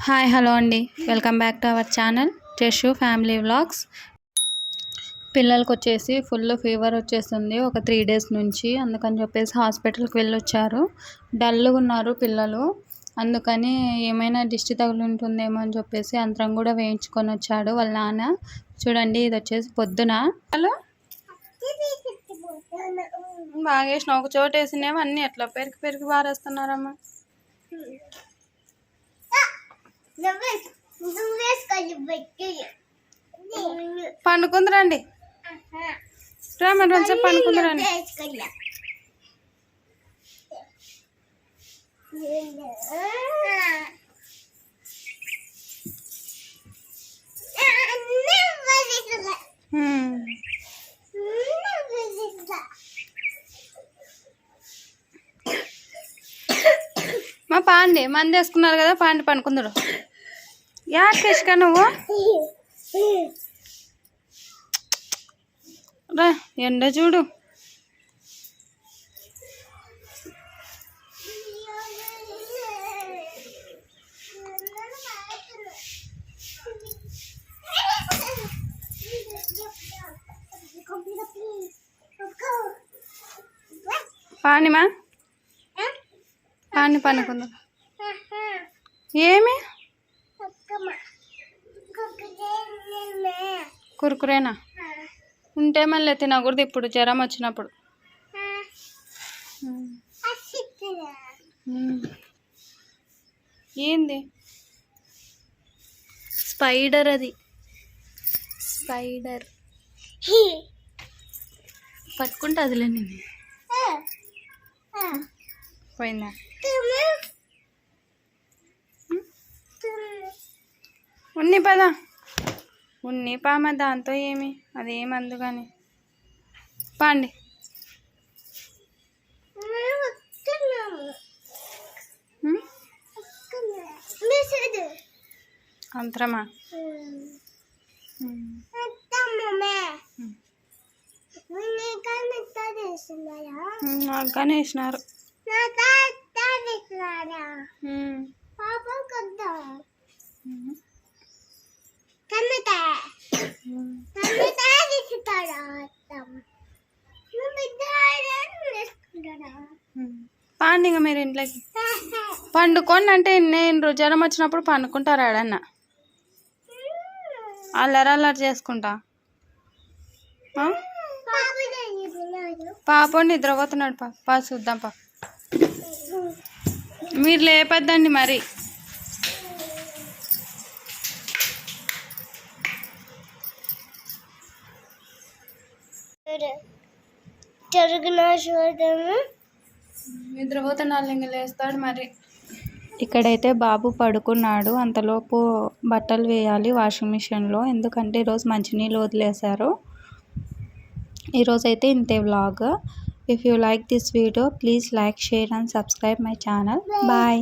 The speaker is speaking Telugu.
హాయ్ హలో అండి, welcome back to our channel జషు family vlogs. పిల్లలకి వచ్చేసి ఫుల్ ఫీవర్ వచ్చేస్తుంది ఒక 3 days నుంచి. అందుకని చెప్పేసి హాస్పిటల్కి వెళ్ళొచ్చారు. డల్గా ఉన్నారు పిల్లలు. అందుకని ఏమైనా దిష్టి తగిలి ఉంటుందేమో అని చెప్పేసి యంత్రం కూడా వేయించుకొని వచ్చాడు వాళ్ళ నాన్న. చూడండి, ఇది వచ్చేసి పొద్దున. హలో బాగా వేసిన ఒక చోట వేసినేమో అన్నీ ఎట్లా పెరికి బారేస్తున్నారమ్మా. పండుకుందరండి, మంచి పండుకుందరండి. మా పాండి మంది వేసుకున్నారు కదా, పాండి పండుకుందరు. యాకేష్క నువ్వు రా, ఎండ చూడు. పానిమా పాని పనుకుందా. ఏమి కురుకురేనా ఉంటే మళ్ళీ తినకూడదు ఇప్పుడు జ్వరం వచ్చినప్పుడు. ఏంది స్పైడర్? అది స్పైడర్ పట్టుకుంటుందిలే. నేను పోయిందా? ఉన్ని పదా ఉన్ని పామ, దాంతో ఏమి అదేమందు కానీ పాండి. అంతరమా నాకుగానే వేసినారు. పాండి ఇంకా మీరు ఇంట్లోకి పండుకోండి. అంటే నేను జ్వరం వచ్చినప్పుడు పండుకుంటారు ఆడన్న, అల్లరి చేసుకుంటా. పాప నిద్రపోతున్నాడు. పా చూద్దాం పా. మీరు లేపద్దండి మరి. నిద్రపోతున్నాడు, ఇంక లేస్తాడు మరి. ఇక్కడైతే బాబు పడుకున్నాడు. అంతలోపు బట్టలు వేయాలి వాషింగ్ మిషన్లో, ఎందుకంటే ఈరోజు మంచినీళ్ళు వదిలేశారు. ఈరోజైతే ఇంతే vlog. If you like this video please like, share and subscribe my channel. Bye.